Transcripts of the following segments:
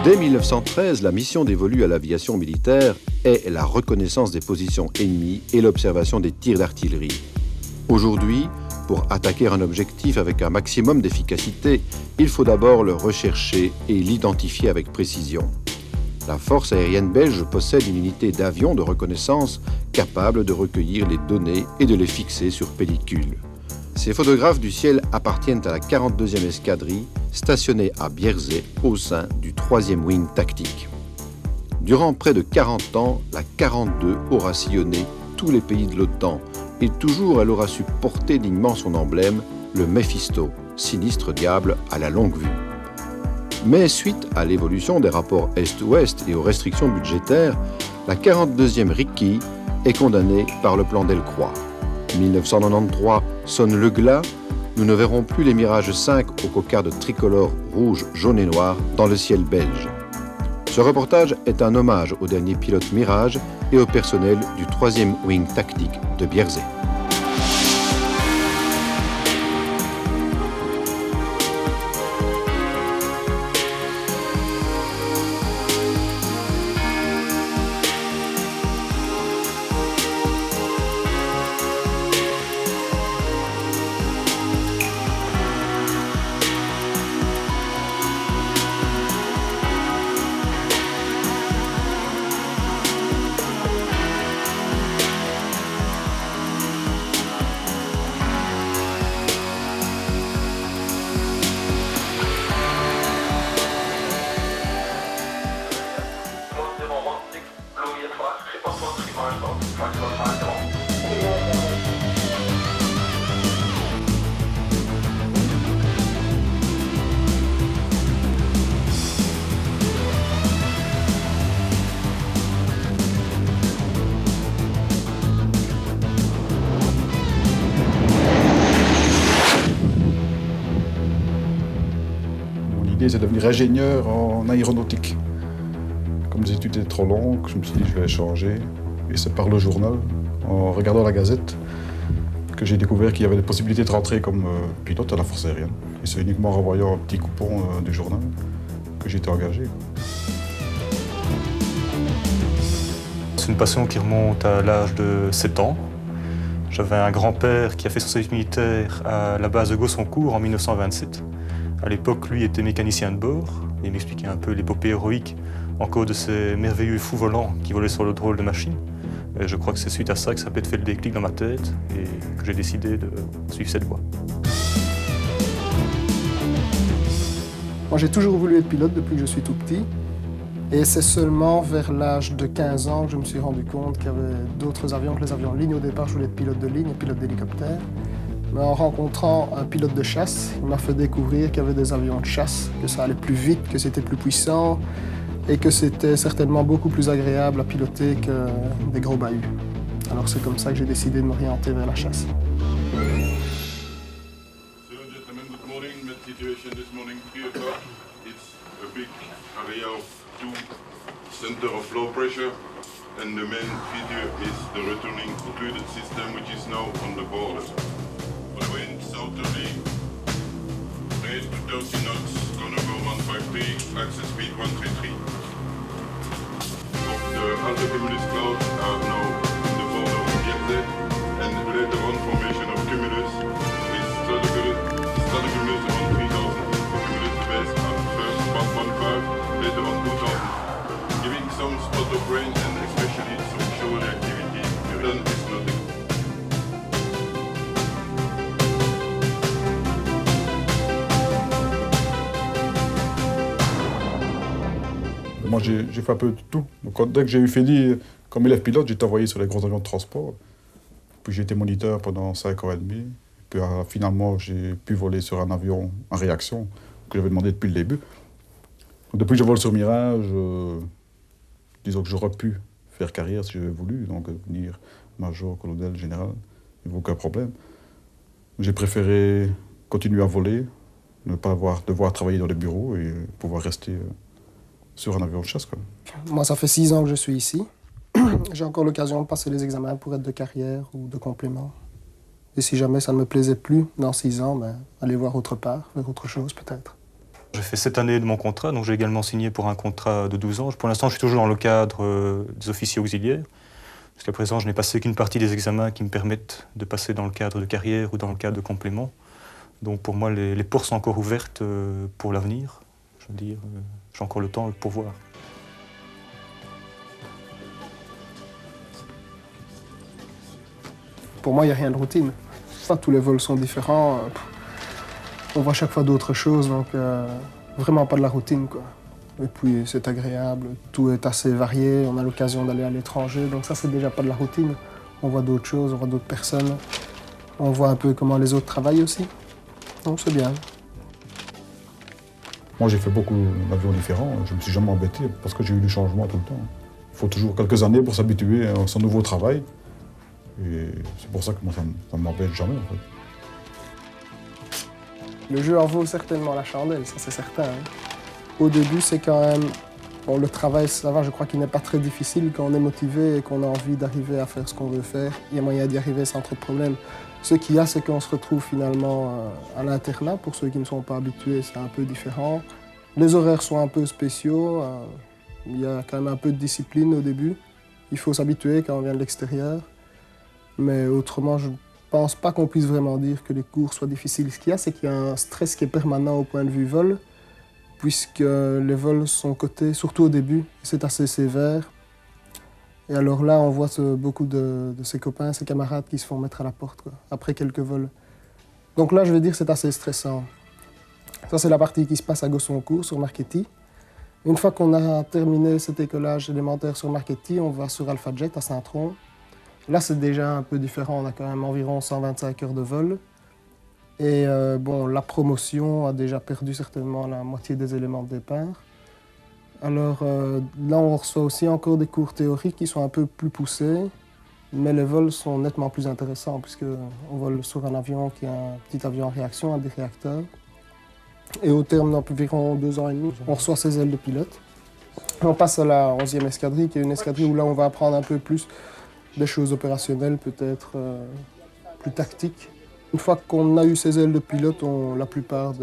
Dès 1913, la mission dévolue à l'aviation militaire est la reconnaissance des positions ennemies et l'observation des tirs d'artillerie. Aujourd'hui, pour attaquer un objectif avec un maximum d'efficacité, il faut d'abord le rechercher et l'identifier avec précision. La force aérienne belge possède une unité d'avions de reconnaissance capable de recueillir les données et de les fixer sur pellicule. Ces photographes du ciel appartiennent à la 42e escadrille, stationnée à Bierzet au sein du 3e wing tactique. Durant près de 40 ans, la 42 aura sillonné tous les pays de l'OTAN et toujours elle aura su porter dignement son emblème, le Mephisto, sinistre diable à la longue vue. Mais suite à l'évolution des rapports Est-Ouest et aux restrictions budgétaires, la 42e Rikki est condamnée par le plan Delcroix. 1993 sonne le glas, nous ne verrons plus les Mirage 5 aux cocardes tricolores rouge, jaune et noir dans le ciel belge. Ce reportage est un hommage aux derniers pilotes Mirage et au personnel du 3e wing tactique de Bierzet. C'est de devenir ingénieur en aéronautique. Comme les études étaient trop longues, je me suis dit que je vais changer. Et c'est par le journal, en regardant la Gazette, que j'ai découvert qu'il y avait des possibilités de rentrer comme pilote à la force aérienne. Et c'est uniquement en renvoyant un petit coupon du journal que j'ai été engagé. C'est une passion qui remonte à l'âge de 7 ans. J'avais un grand-père qui a fait son service militaire à la base de Gaussoncourt en 1927. À l'époque, lui était mécanicien de bord. Il m'expliquait un peu l'épopée héroïque en cause de ces merveilleux fous volants qui volaient sur le drôle de machine. Et je crois que c'est suite à ça que ça a peut-être fait le déclic dans ma tête et que j'ai décidé de suivre cette voie. Moi, j'ai toujours voulu être pilote depuis que je suis tout petit. Et c'est seulement vers l'âge de 15 ans que je me suis rendu compte qu'il y avait d'autres avions que les avions de ligne. Au départ, je voulais être pilote de ligne et pilote d'hélicoptère. Mais en rencontrant un pilote de chasse, il m'a fait découvrir qu'il y avait des avions de chasse, que ça allait plus vite, que c'était plus puissant et que c'était certainement beaucoup plus agréable à piloter que des gros bahuts. Alors c'est comme ça que j'ai décidé de m'orienter vers la chasse. Center of low pressure, and the main feature is the returning occluded system, which is now on the border. For the wind southerly, rate 30 knots, gonna go 153, axis speed 133. The altocumulus clouds are now in the border of Bierzet, and later on formation of cumulus with stratocumulus around 3000, cumulus base at first 1.5, later on 2000. Giving some spot of range and especially some show reactivity, Mulan is nothing. Moi, j'ai fait un peu de tout. Donc, dès que j'ai eu fini, comme élève pilote, j'ai été envoyé sur les gros avions de transport. Puis j'ai été moniteur pendant 5 ans et demi. Puis finalement, j'ai pu voler sur un avion en réaction que j'avais demandé depuis le début. Donc, depuis que je vole sur Mirage, disons que j'aurais pu faire carrière si j'avais voulu, donc devenir major, colonel, général, il n'y avait aucun problème. J'ai préféré continuer à voler, ne pas devoir travailler dans les bureaux et pouvoir rester sur un avion de chasse, quoi. Moi, ça fait 6 ans que je suis ici. J'ai encore l'occasion de passer les examens pour être de carrière ou de complément. Et si jamais ça ne me plaisait plus dans 6 ans, aller voir autre part, faire autre chose peut-être. J'ai fait 7 années de mon contrat, donc j'ai également signé pour un contrat de 12 ans. Pour l'instant, je suis toujours dans le cadre des officiers auxiliaires. Jusqu'à présent, je n'ai passé qu'une partie des examens qui me permettent de passer dans le cadre de carrière ou dans le cadre de complément. Donc pour moi, les portes sont encore ouvertes pour l'avenir. Je veux dire, j'ai encore le temps pour voir. Pour moi, il n'y a rien de routine. Tous les vols sont différents. On voit chaque fois d'autres choses, donc vraiment pas de la routine, quoi. Et puis c'est agréable, tout est assez varié, on a l'occasion d'aller à l'étranger, donc ça c'est déjà pas de la routine. On voit d'autres choses, on voit d'autres personnes, on voit un peu comment les autres travaillent aussi. Donc c'est bien. Moi j'ai fait beaucoup d'avions différents, je me suis jamais embêté parce que j'ai eu du changement tout le temps. Il faut toujours quelques années pour s'habituer à son nouveau travail. Et c'est pour ça que moi ça ne m'embête jamais en fait. Le jeu en vaut certainement la chandelle, ça c'est certain. Au début, c'est quand même... Bon, le travail, ça va, je crois qu'il n'est pas très difficile. Quand on est motivé et qu'on a envie d'arriver à faire ce qu'on veut faire, il y a moyen d'y arriver sans trop de problèmes. Ce qu'il y a, c'est qu'on se retrouve finalement à l'internat. Pour ceux qui ne sont pas habitués, c'est un peu différent. Les horaires sont un peu spéciaux. Il y a quand même un peu de discipline au début. Il faut s'habituer quand on vient de l'extérieur. Mais autrement, je ne pense pas qu'on puisse vraiment dire que les cours soient difficiles. Ce qu'il y a, c'est qu'il y a un stress qui est permanent au point de vue vol, puisque les vols sont cotés, surtout au début, c'est assez sévère. Et alors là, on voit beaucoup de ses copains, ses camarades qui se font mettre à la porte, quoi, après quelques vols. Donc là, je vais dire que c'est assez stressant. Ça, c'est la partie qui se passe à Gossoncourt, sur Marquetti. Une fois qu'on a terminé cet écolage élémentaire sur Marquetti, on va sur Alpha Jet à Saint-Tron. Là, c'est déjà un peu différent, on a quand même environ 125 heures de vol. Et bon, la promotion a déjà perdu certainement la moitié des éléments de départ. Alors là, on reçoit aussi encore des cours théoriques qui sont un peu plus poussés, mais les vols sont nettement plus intéressants puisqu'on vole sur un avion qui est un petit avion en réaction, un des réacteurs. Et au terme d'environ 2 ans et demi, on reçoit ses ailes de pilote. On passe à la 11e escadrille, qui est une escadrille où là, on va apprendre un peu plus des choses opérationnelles, peut-être plus tactiques. Une fois qu'on a eu ces ailes de pilote, la plupart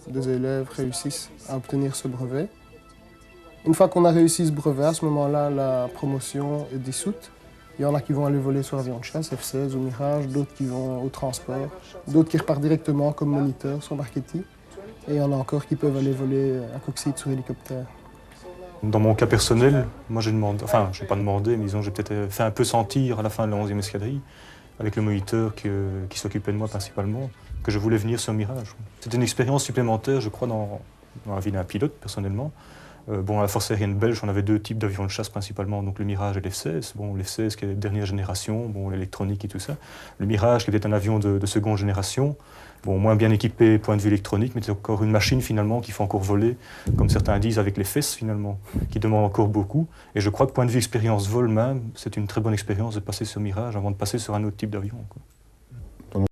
des élèves réussissent à obtenir ce brevet. Une fois qu'on a réussi ce brevet, à ce moment-là, la promotion est dissoute. Il y en a qui vont aller voler sur avion de chasse, F-16 ou Mirage, d'autres qui vont au transport, d'autres qui repartent directement comme moniteurs sur Marquetti. Et il y en a encore qui peuvent aller voler à Coxide sur hélicoptère. Dans mon cas personnel, moi j'ai demandé, enfin je n'ai pas demandé, mais disons j'ai peut-être fait un peu sentir à la fin de la 11e escadrille, avec le moniteur qui s'occupait de moi principalement, que je voulais venir sur Mirage. C'était une expérience supplémentaire, je crois, dans la vie d'un pilote, personnellement. Bon, à la force aérienne belge, on avait 2 types d'avions de chasse principalement, donc le Mirage et l'F-16. Bon, l'F-16 qui est la dernière génération, bon, l'électronique et tout ça. Le Mirage qui était un avion de seconde génération, bon, moins bien équipé point de vue électronique, mais c'est encore une machine finalement qu'il faut encore voler, comme certains disent, avec les fesses finalement, qui demande encore beaucoup. Et je crois que point de vue expérience vol même, c'est une très bonne expérience de passer sur Mirage avant de passer sur un autre type d'avion, quoi.